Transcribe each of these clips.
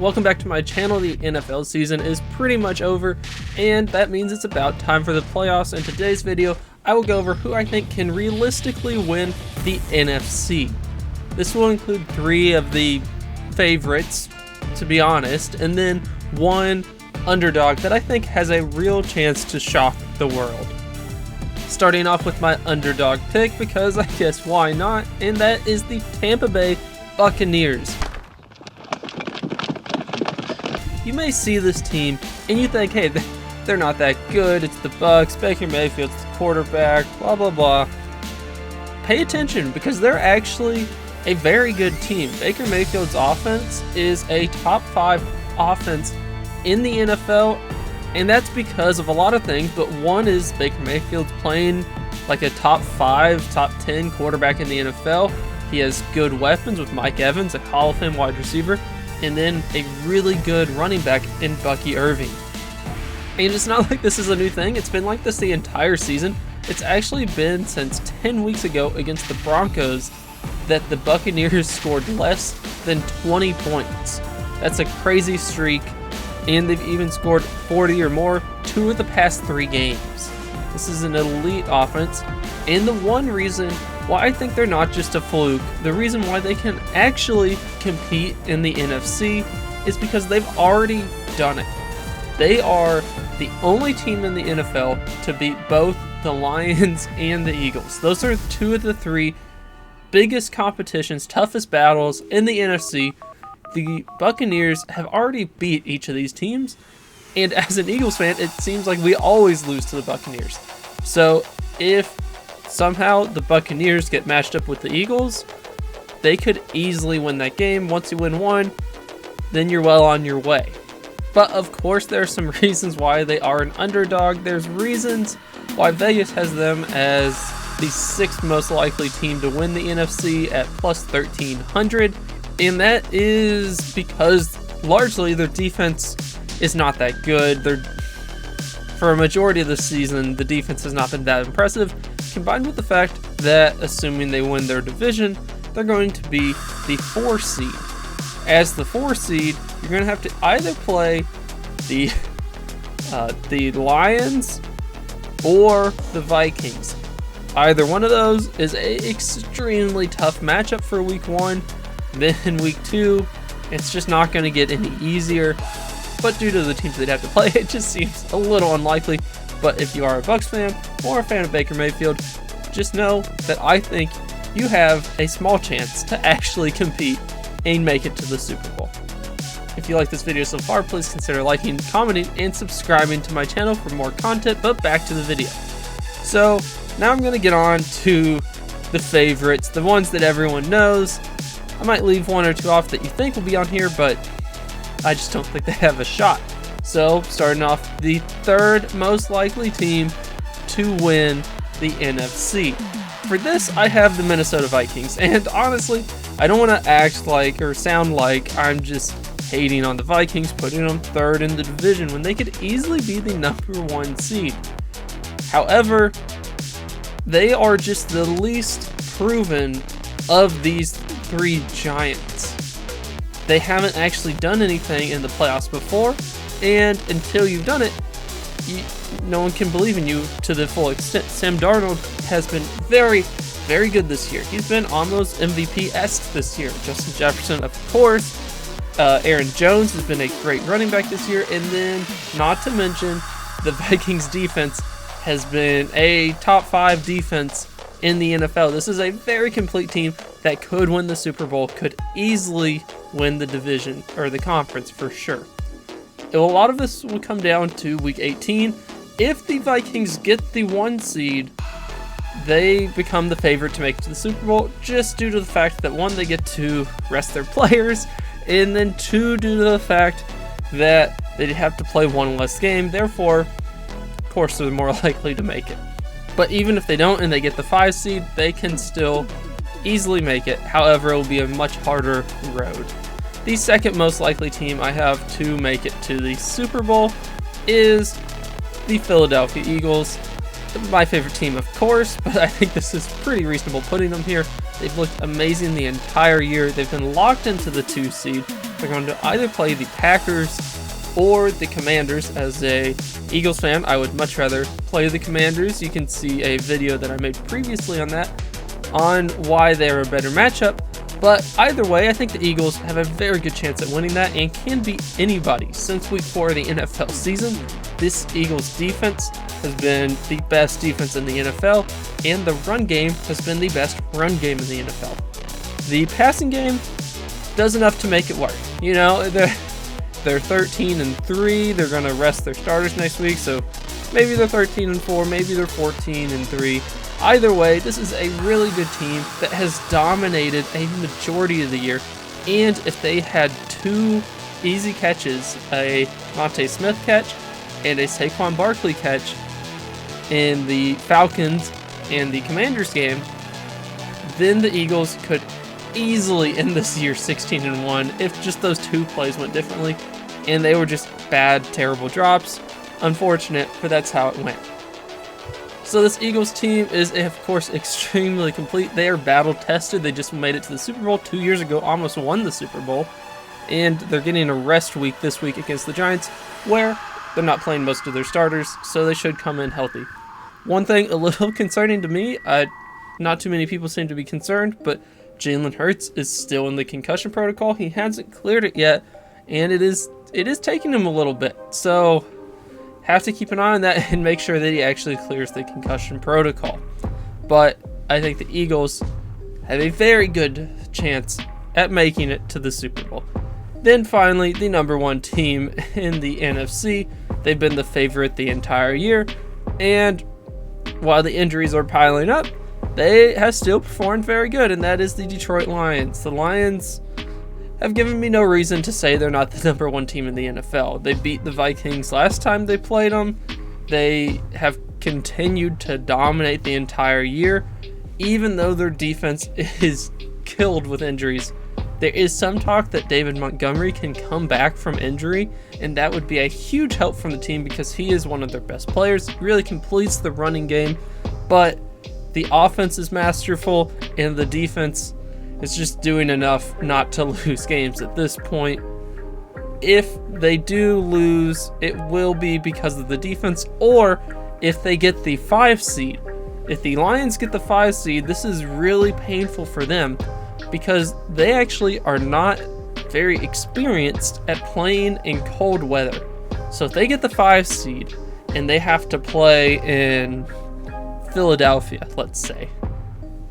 Welcome back to my channel. The NFL season is pretty much over, and that means it's about time for the playoffs. In today's video, I will go over who I think can realistically win the NFC. This will include 3 of the favorites, to be honest, and then 1 underdog that I think has a real chance to shock the world. Starting off with my underdog pick, because I guess why not, and that is the Tampa Bay Buccaneers. You may see this team and you think, hey, they're not that good, it's the Bucs, Baker Mayfield's the quarterback, blah blah blah. Pay attention, because they're actually a very good team. Baker Mayfield's offense is a top 5 offense in the NFL, and that's because of a lot of things, but one is Baker Mayfield's playing like a top 5, top 10 quarterback in the NFL. He has good weapons with Mike Evans, a Hall of Fame wide receiver, and then a really good running back in Bucky Irving. And it's not like this is a new thing, it's been like this the entire season. It's actually been since 10 weeks ago against the Broncos that the Buccaneers scored less than 20 points. That's a crazy streak, and they've even scored 40 or more 2 of the past 3 games. This is an elite offense, and the one reason why I think they're not just a fluke, the reason why they can actually compete in the NFC is because they've already done it. They are the only team in the NFL to beat both the Lions and the Eagles. Those are 2 of the 3 biggest competitions, toughest battles in the NFC. The Buccaneers have already beat each of these teams, and as an Eagles fan, it seems like we always lose to the Buccaneers. So if somehow the Buccaneers get matched up with the Eagles, they could easily win that game. Once you win one, then you're well on your way. But of course, there are some reasons why they are an underdog. There's reasons why Vegas has them as the 6th most likely team to win the NFC at plus 1,300. And that is because largely their defense is not that good. For a majority of the season, the defense has not been that impressive, combined with the fact that, assuming they win their division, they're going to be the 4 seed. As the 4 seed, you're going to have to either play the Lions or the Vikings. Either one of those is an extremely tough matchup for week 1. Then week 2, it's just not going to get any easier. But due to the teams they'd have to play, it just seems a little unlikely. But if you are a Bucs fan or a fan of Baker Mayfield, just know that I think you have a small chance to actually compete and make it to the Super Bowl. If you like this video so far, please consider liking, commenting, and subscribing to my channel for more content. But back to the video. So now I'm going to get on to the favorites, the ones that everyone knows. I might leave 1 or 2 off that you think will be on here, but I just don't think they have a shot. So, starting off, the 3rd most likely team to win the NFC. For this, I have the Minnesota Vikings, and honestly, I don't want to act like or sound like I'm just hating on the Vikings, putting them 3rd in the division when they could easily be the number 1 seed. However, they are just the least proven of these 3 giants. They haven't actually done anything in the playoffs before, and until you've done it, no one can believe in you to the full extent. Sam Darnold has been very, very good this year. He's been almost MVP-esque this year. Justin Jefferson, of course. Aaron Jones has been a great running back this year, and then, not to mention, the Vikings defense has been a top 5 defense in the NFL. This is a very complete team that could win the Super Bowl, could easily win the division or the conference for sure. A lot of this will come down to week 18. If the Vikings get the 1 seed, they become the favorite to make it to the Super Bowl, just due to the fact that 1, they get to rest their players, and then 2, due to the fact that they'd have to play 1 less game. Therefore, of course, they're more likely to make it. But even if they don't and they get the 5 seed, they can still easily make it. However, it will be a much harder road. The 2nd most likely team I have to make it to the Super Bowl is the Philadelphia Eagles. My favorite team, of course, but I think this is pretty reasonable putting them here. They've looked amazing the entire year. They've been locked into the 2 seed. They're going to either play the Packers or the Commanders. As a Eagles fan, I would much rather play the Commanders. You can see a video that I made previously on that, on why they're a better matchup. But either way, I think the Eagles have a very good chance at winning that and can beat anybody. Since week 4 of the NFL season, this Eagles defense has been the best defense in the NFL, and the run game has been the best run game in the NFL. The passing game does enough to make it work. You know, they're 13-3. They're going to rest their starters next week, so maybe they're 13-4, maybe they're 14-3. Either way, this is a really good team that has dominated a majority of the year, and if they had 2 easy catches, a Monte Smith catch and a Saquon Barkley catch in the Falcons and the Commanders game, then the Eagles could easily end this year 16-1 if just those 2 plays went differently, and they were just bad, terrible drops. Unfortunate, but that's how it went. So this Eagles team is, of course, extremely complete. They are battle tested. They just made it to the Super Bowl 2 years ago, almost won the Super Bowl, and they're getting a rest week this week against the Giants, where they're not playing most of their starters, so they should come in healthy. One thing a little concerning to me, not too many people seem to be concerned, but Jalen Hurts is still in the concussion protocol. He hasn't cleared it yet, and it is taking him a little bit. So have to keep an eye on that and make sure that he actually clears the concussion protocol. But I think the Eagles have a very good chance at making it to the Super Bowl. Then finally, the number 1 team in the NFC. They've been the favorite the entire year, and while the injuries are piling up, they have still performed very good, and that is the Detroit Lions. The Lions have given me no reason to say they're not the number 1 team in the NFL. They beat the Vikings last time they played them. They have continued to dominate the entire year, even though their defense is killed with injuries. There is some talk that David Montgomery can come back from injury, and that would be a huge help from the team because he is one of their best players. He really completes the running game, but the offense is masterful, and the defense is just doing enough not to lose games at this point. If they do lose, it will be because of the defense, or if they get the 5 seed. If the Lions get the 5 seed, this is really painful for them because they actually are not very experienced at playing in cold weather. So if they get the 5 seed and they have to play in Philadelphia, let's say,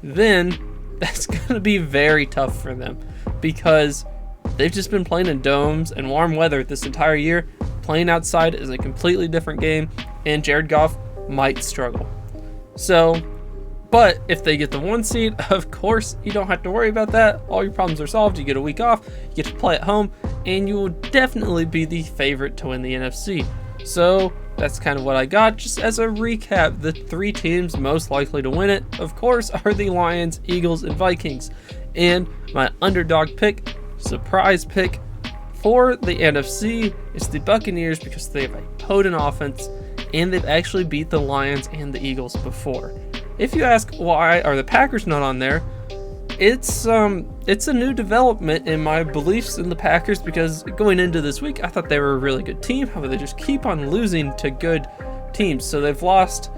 then that's going to be very tough for them because they've just been playing in domes and warm weather this entire year. Playing outside is a completely different game, and Jared Goff might struggle. So, but if they get the 1 seed, of course, you don't have to worry about that. All your problems are solved. You get a week off, you get to play at home, and you will definitely be the favorite to win the NFC. So that's kind of what I got. Just as a recap, the 3 teams most likely to win it, of course, are the Lions, Eagles, and Vikings. And my underdog pick, surprise pick for the NFC is the Bucaneers because they have a potent offense and they've actually beat the Lions and the Eagles before. If you ask why are the Packers not on there, it's a new development in my beliefs in the Packers because going into this week, I thought they were a really good team. However, they just keep on losing to good teams. So they've lost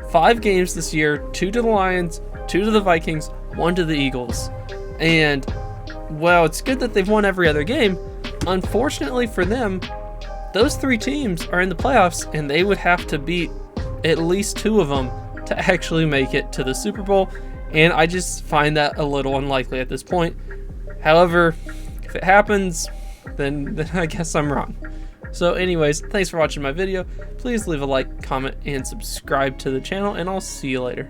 5 games this year, 2 to the Lions, 2 to the Vikings, 1 to the Eagles. And, well, it's good that they've won every other game. Unfortunately for them, those 3 teams are in the playoffs, and they would have to beat at least 2 of them to actually make it to the Super Bowl. And I just find that a little unlikely at this point. However, if it happens, then I guess I'm wrong. So anyways, thanks for watching my video. Please leave a like, comment, and subscribe to the channel, and I'll see you later.